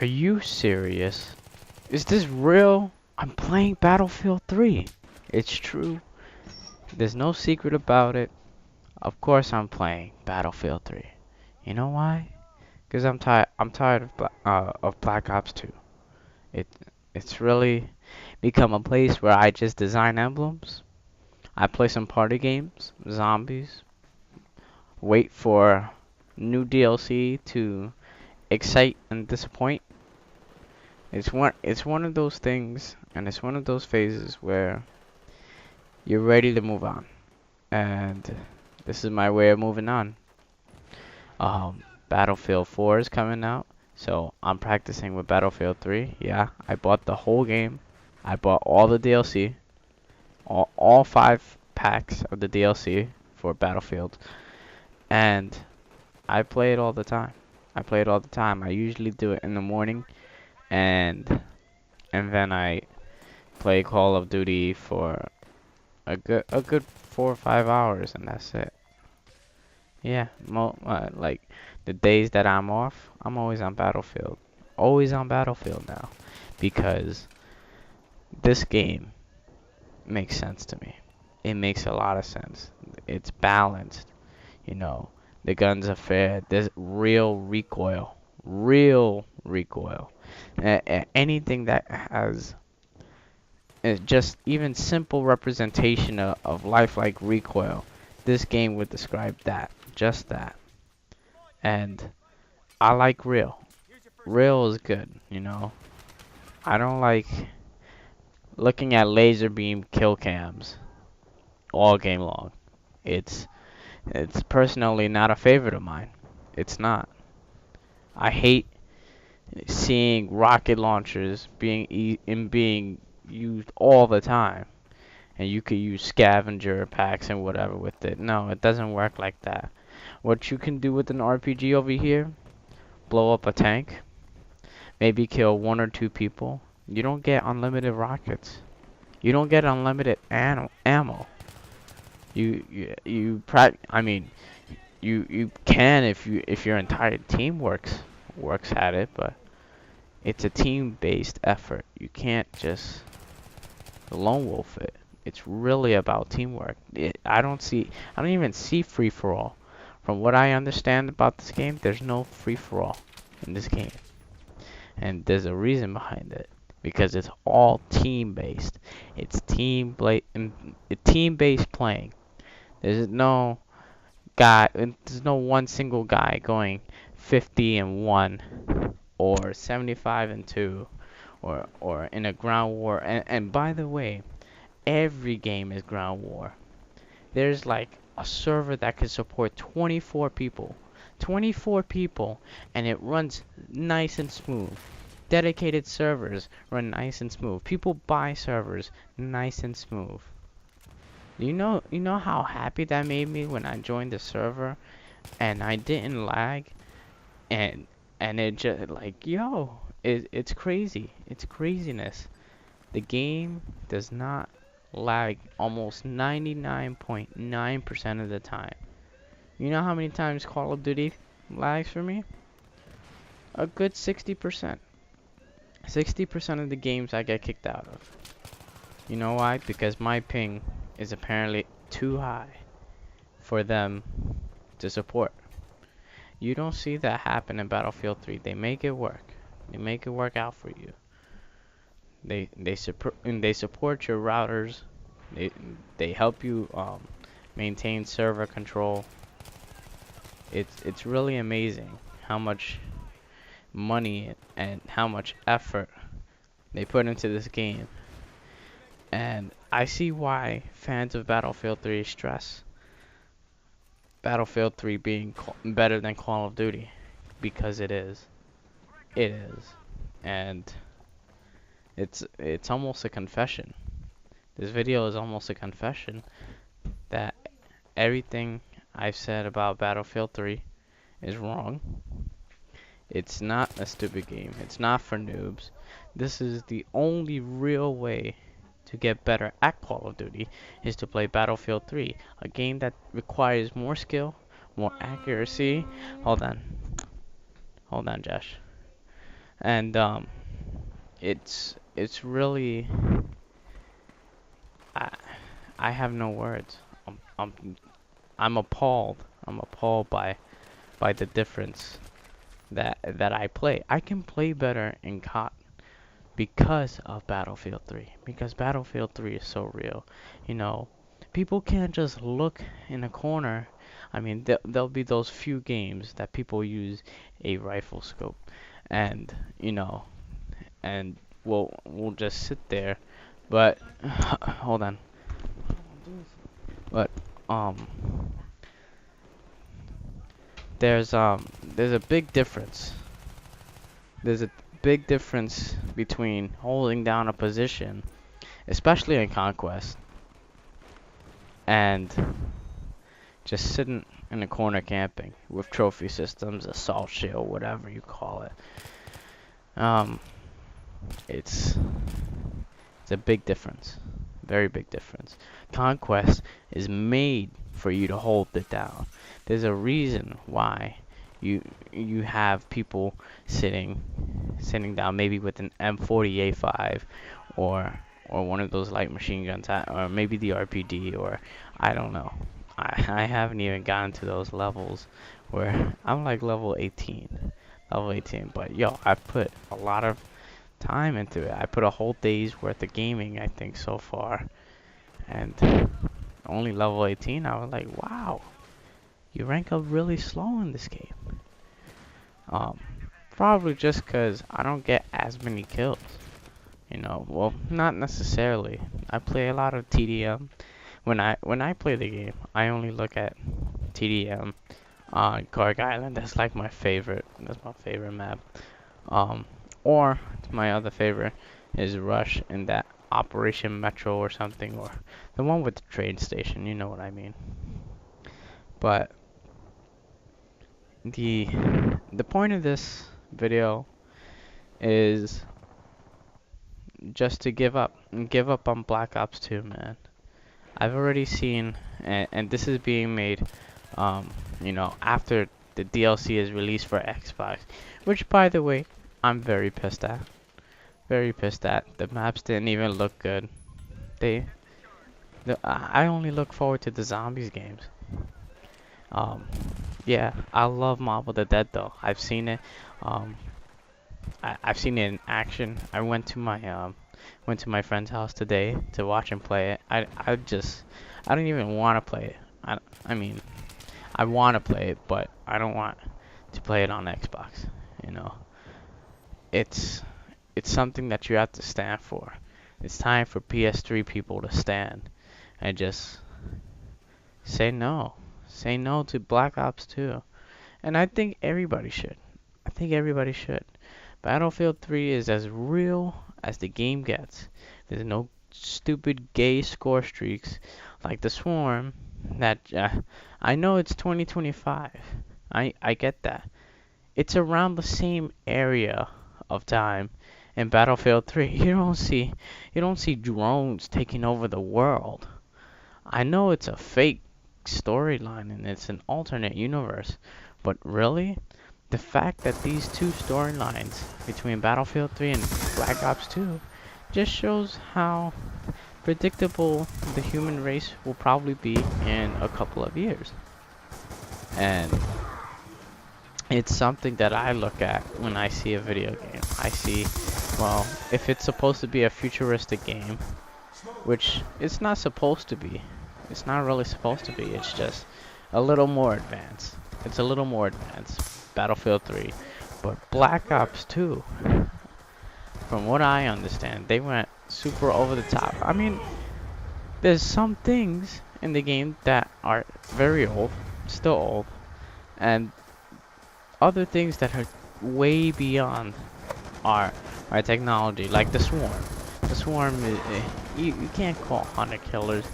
Are you serious? Is this real? I'm playing Battlefield 3. It's true. There's no secret about it. Of course I'm playing Battlefield 3. You know why? Because I'm tired. I'm tired of Black Ops 2. It it's really become a place where I just design emblems. I play some party games, zombies, wait for new DLC to excite and disappoint. It's one of those things, and it's one of those phases where you're ready to move on. And this is my way of moving on. Battlefield 4 is coming out, so I'm practicing with Battlefield 3. Yeah, I bought the whole game. I bought all the DLC, all 5 packs of the DLC for Battlefield, and I play it all the time. I play it all the time. I usually do it in the morning, and then I play Call of Duty for a good 4 or 5 hours, and that's it. Yeah, like the days that I'm off, I'm always on Battlefield. Always on Battlefield now, because this game makes sense to me. It makes a lot of sense. It's balanced, you know. The guns are fair. There's real recoil. Real recoil. Anything that has just even simple representation of lifelike recoil, this game would describe that. Just that. And I like real. Real is good, you know. I don't like looking at laser beam kill cams all game long. It's it's personally not a favorite of mine. It's not. I hate seeing rocket launchers being used all the time, and you could use scavenger packs and whatever with it. No, it doesn't work like that. What you can do with an RPG over here, blow up a tank, maybe kill 1 or 2 people. You don't get unlimited rockets. You don't get unlimited ammo. I mean, you can if your entire team works at it, but it's a team-based effort. You can't just lone wolf it. It's really about teamwork. I don't even see free for all. From what I understand about this game, there's no free for all in this game. And there's a reason behind it, because it's all team-based. It's team-based playing. There's no one single guy going 50-1 or 75-2 or in a ground war. And by the way, every game is ground war. There's like a server that can support 24 people. 24 people, and it runs nice and smooth. Dedicated servers run nice and smooth. People buy servers nice and smooth. You know how happy that made me when I joined the server and I didn't lag, and it just like, yo, it's crazy. It's craziness. The game does not lag almost 99.9% of the time. You know how many times Call of Duty lags for me? A good 60%. 60% of the games I get kicked out of. You know why? Because my ping is apparently too high for them to support. You don't see that happen in Battlefield 3. They make it work. They make it work out for you. They support your routers. They they help you maintain server control. It's really amazing how much money and how much effort they put into this game. And I see why fans of Battlefield 3 stress Battlefield 3 being better than Call of Duty, because it is. It is. And it's almost a confession. This video is almost a confession that everything I've said about Battlefield 3 is wrong. It's not a stupid game. It's not for noobs. This is the only real way to get better at Call of Duty, is to play Battlefield 3, a game that requires more skill, more accuracy. Hold on. Hold on, Josh. And it's really I I have no words. I'm I'm I'm appalled. I'm appalled by the difference that I play. I can play better in COD because of Battlefield 3. Because Battlefield 3 is so real. You know, people can't just look in a corner. I mean, there'll be those few games that people use a rifle scope, and you know, and we'll just sit there. But hold on. But um, there's a big difference. There's a big difference between holding down a position, especially in Conquest, and just sitting in a corner camping with trophy systems, assault shield, whatever you call it. Um, it's it's a big difference, very big difference. Conquest is made for you to hold it down. There's a reason why you have people sitting down, maybe with an M40A5 or one of those light machine guns, or maybe the RPD, or I don't know. I haven't even gotten to those levels where I'm like level 18. Level 18, but yo, I put a lot of time into it. I put a whole day's worth of gaming, I think, so far. And only level 18, I was like, wow, you rank up really slow in this game. Um, Probably just because I don't get as many kills. You know, well, not necessarily. I play a lot of TDM. When I play the game, I only look at TDM on Garg Island. That's like my favorite. That's my favorite map. Um, or my other favorite is Rush in that Operation Metro or something, or the one with the train station. You know what I mean. But the the point of this video is just to give up on Black Ops 2, man. I've already seen, and this is being made, you know, after the DLC is released for Xbox, which, by the way, I'm very pissed at. Very pissed at. The maps didn't even look good. They, I only look forward to the zombies games. Um, yeah, I love Mob of the Dead though. I've seen it. Um, I've seen it in action. I went to my friend's house today to watch him play it. I don't even want to play it. I mean, I want to play it, but I don't want to play it on Xbox. You know, it's it's something that you have to stand for. It's time for PS3 people to stand and just say no. Say no to Black Ops 2. And I think everybody should. I think everybody should. Battlefield 3 is as real as the game gets. There's no stupid gay score streaks like the Swarm that I know it's 2025. I get that. It's around the same area of time in Battlefield 3. You don't see drones taking over the world. I know it's a fake storyline and it's an alternate universe, but really, the fact that these two storylines between Battlefield 3 and Black Ops 2 just shows how predictable the human race will probably be in a couple of years. And it's something that I look at when I see a video game. I see, well, if it's supposed to be a futuristic game, which it's not supposed to be. It's not really supposed to be. It's just a little more advanced. It's a little more advanced. Battlefield 3. But Black Ops 2, from what I understand, they went super over the top. I mean, there's some things in the game that are very old, still old, and other things that are way beyond our technology, like the Swarm. The Swarm is, you can't call hunter killers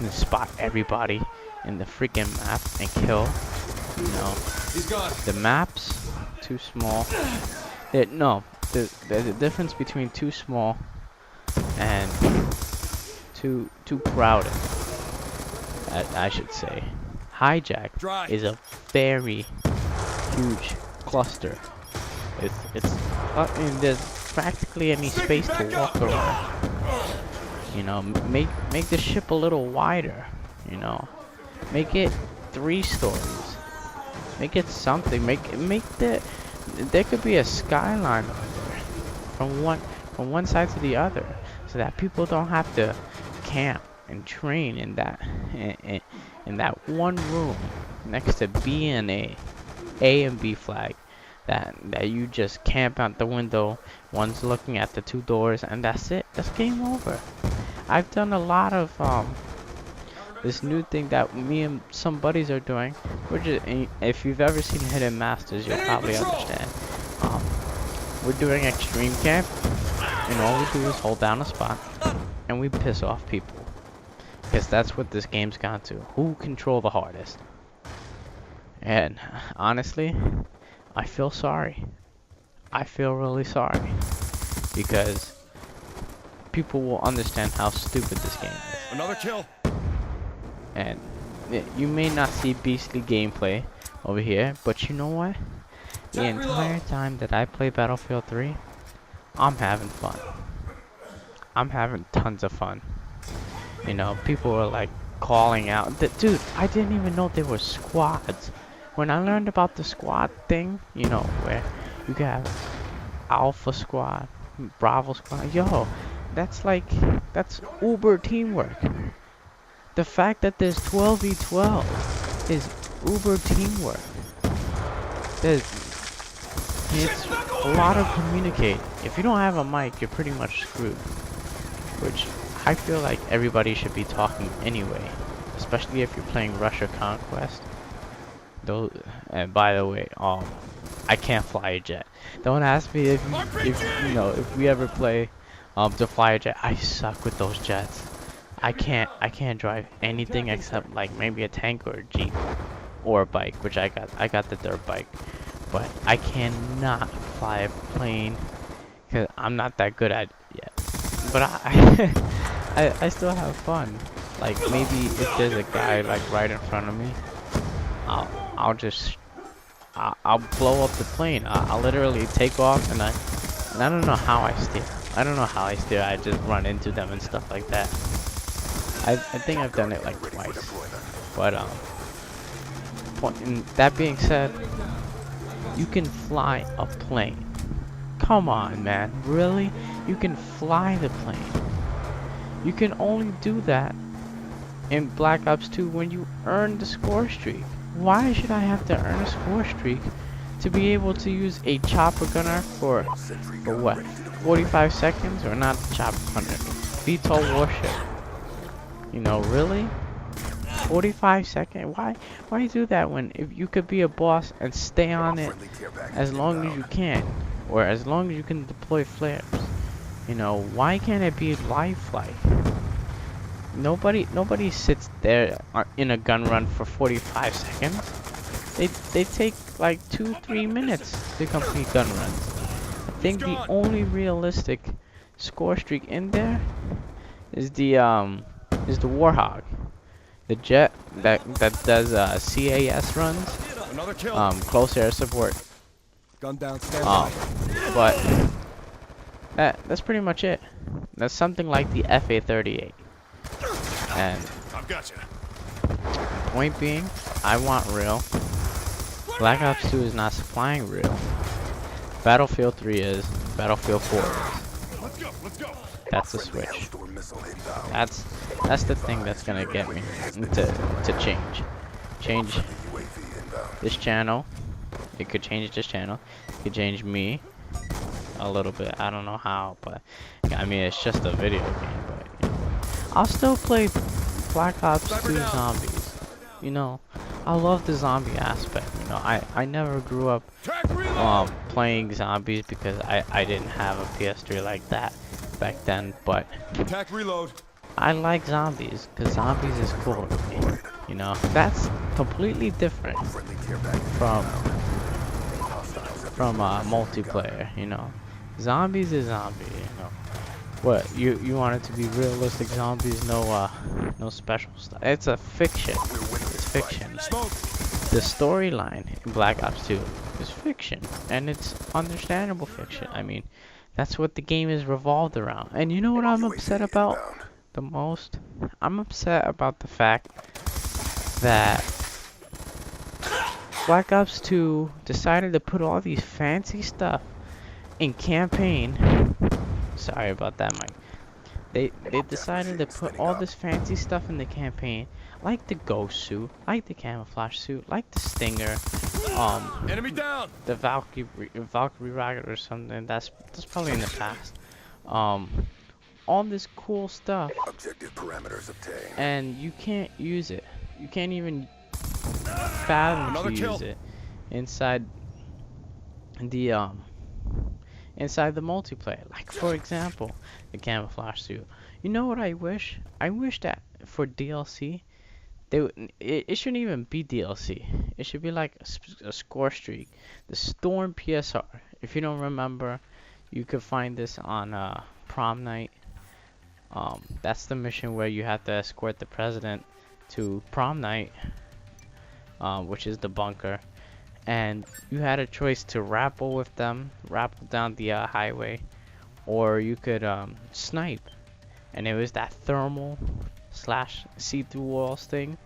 and spot everybody in the freaking map and kill. You know, He's gone. the maps too small. No, there's a difference between too small and too crowded. I should say. Hijack Dry. is a very huge cluster. It's and there's practically any space to walk around. You know, make the ship a little wider. You know, make it 3 stories. Make it something. Make there could be a skyline over there from one side to the other, so that people don't have to camp and train in that one room next to B and A and B flag. That you just camp out the window. One's looking at the 2 doors, and that's it. That's game over. I've done a lot of this new thing that me and some buddies are doing. We're just, if you've ever seen Hidden Masters, you'll probably understand. We're doing extreme camp, and all we do is hold down a spot, and we piss off people. Because that's what this game's gone to. Who control the hardest? And honestly, I feel sorry. I feel really sorry. Because people will understand how stupid this game is. Another kill. And you may not see beastly gameplay over here, but you know what? The entire time that I play Battlefield 3, I'm having fun. I'm having tons of fun. You know, people are like calling out. Dude, I didn't even know there were squads. When I learned about the squad thing, you know, where you can have Alpha Squad, Bravo Squad, yo, that's uber teamwork. The fact that there's 12v12 is uber teamwork. It's a lot of communicating. If you don't have a mic, you're pretty much screwed. Which I feel like everybody should be talking anyway, especially if you're playing Russia Conquest. Those, and by the way, I can't fly a jet. Don't ask me if we ever play to fly a jet. I suck with those jets. I can't drive anything except like maybe a tank or a jeep or a bike, which I got the dirt bike, but I cannot fly a plane because I'm not that good at it yet. But I still have fun. Like maybe if there's a guy like right in front of me, I'll blow up the plane. I'll literally take off and I don't know how I steer. I just run into them and stuff like that. I think I've done it like twice. But that being said, you can fly a plane. Come on, man. Really? You can fly the plane. You can only do that in Black Ops 2 when you earn the score streak. Why should I have to earn a score streak to be able to use a chopper gunner for what? 45 seconds? Or not chopper gunner, VTOL warship. You know, really? 45 seconds? Why do that when if you could be a boss and stay on it as long as you can, or as long as you can deploy flares? You know, why can't it be lifelike? Nobody sits there in a gun run for 45 seconds. They take like 2-3 minutes to complete gun runs. I think the only realistic score streak in there is the Warhog, the jet that does CAS runs, close air support. Gun down, stand by. But that's pretty much it. That's something like the FA-38. And I've got you. Point being, I want real. Black Ops 2 is not supplying real. Battlefield 3 is. Battlefield 4 is. Let's go. That's the switch. That's the thing that's gonna get me to change this channel. It could change this channel. It could change me a little bit. I don't know how, but I mean it's just a video game. But you know, I'll still play Black Ops 2 Zombies. You know, I love the zombie aspect. You know, I never grew up playing zombies because I didn't have a PS3 like that back then. But Attack reload. I like zombies because zombies is cool to me. You know, that's completely different from multiplayer. You know, zombies is zombie. You know, what you want it to be realistic zombies? No special stuff. It's a fiction. It's fiction. Smoke. the storyline in Black Ops 2 is fiction, and it's understandable fiction. I mean, that's what the game is revolved around. And you know what I'm upset about the most? I'm upset about the fact that Black Ops 2 decided to put all these fancy stuff in campaign. Sorry about that, Mike. They decided to put all this fancy stuff in the campaign, like the ghost suit, like the camouflage suit, like the stinger, Enemy down. the Valkyrie rocket or something. That's probably in the past. All this cool stuff, Objective parameters obtained. and you can't use it. You can't even fathom Another to kill. use it inside the inside the multiplayer. Like, for example, the camouflage suit. You know what I wish? I wish that for DLC, it shouldn't even be DLC. It should be like a score streak. The Storm PSR. If you don't remember, you could find this on prom night. That's the mission where you have to escort the president to prom night, which is the bunker. And you had a choice to rappel with them, rappel down the highway, or you could snipe. And it was that thermal slash see-through walls thing.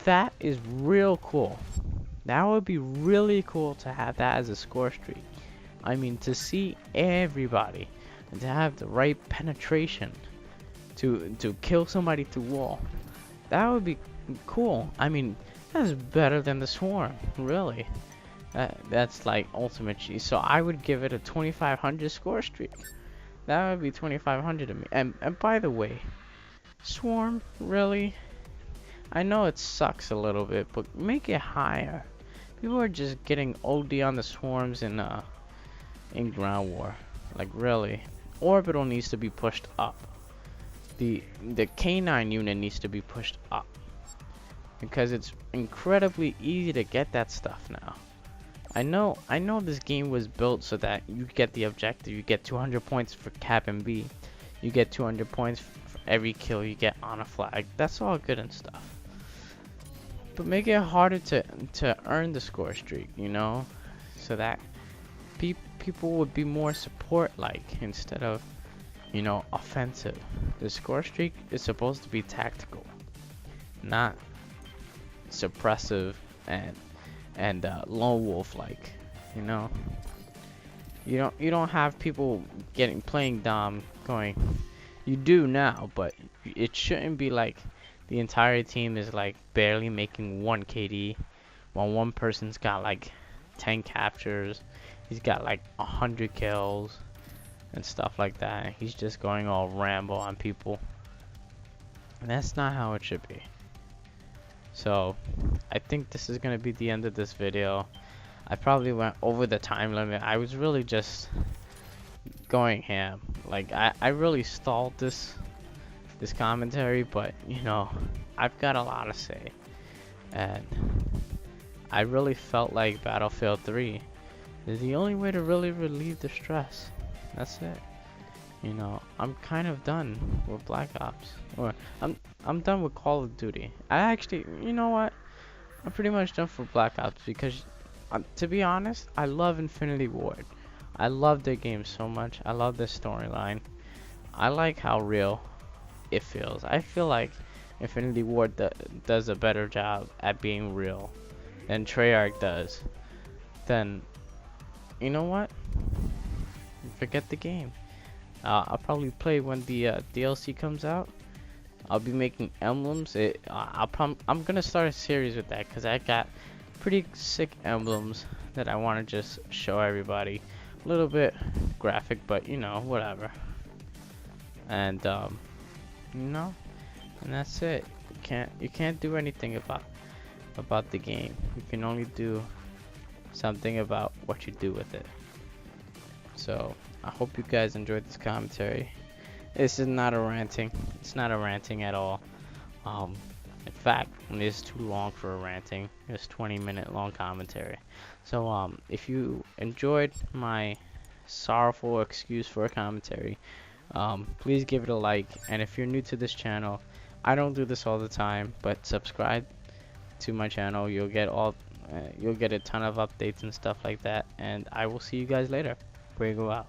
That is real cool. That would be really cool to have that as a score streak. I mean, to see everybody and to have the right penetration to kill somebody through wall. That would be cool. I mean, that's better than the swarm, really. That's like ultimate cheese. So I would give it a 2500 score streak. That would be 2500 to me. And by the way, swarm, really? I know it sucks a little bit, but make it higher. People are just getting OD on the swarms in ground war. Like, really. Orbital needs to be pushed up. The K9 unit needs to be pushed up, because it's incredibly easy to get that stuff now. I know this game was built so that you get the objective. You get 200 points for Cap and B. You get 200 points for every kill you get on a flag. That's all good and stuff. But make it harder to earn the score streak, you know? So that people would be more support-like instead of, you know, offensive. The score streak is supposed to be tactical, not suppressive and lone wolf like, you know. You don't have people playing dom going. You do now, but it shouldn't be like the entire team is like barely making 1 KD, while one person's got like 10 captures. He's got like 100 kills and stuff like that. He's just going all Rambo on people. And that's not how it should be. So I think this is gonna be the end of this video. I probably went over the time limit. I was really just going ham. Like, I really stalled this commentary, but you know, I've got a lot to say, and I really felt like Battlefield 3 is the only way to really relieve the stress. That's it. You know, I'm kind of done with Black Ops, or I'm done with Call of Duty. I actually, you know what? I'm pretty much done for Black Ops, because to be honest, I love Infinity Ward. I love their game so much. I love their storyline. I like how real it feels. I feel like Infinity Ward does a better job at being real than Treyarch does. Then, you know what? Forget the game. I'll probably play when the DLC comes out. I'll be making emblems. I'm gonna start a series with that, because I got pretty sick emblems that I want to just show everybody. A little bit graphic, but you know, whatever. And you know, and that's it. You can't do anything about the game. You can only do something about what you do with it. So I hope you guys enjoyed this commentary. This is not a ranting. It's not a ranting at all. In fact, it is too long for a ranting. It's 20-minute long commentary. So if you enjoyed my sorrowful excuse for a commentary, please give it a like. And if you're new to this channel, I don't do this all the time, but subscribe to my channel. You'll get a ton of updates and stuff like that. And I will see you guys later. Fuego out.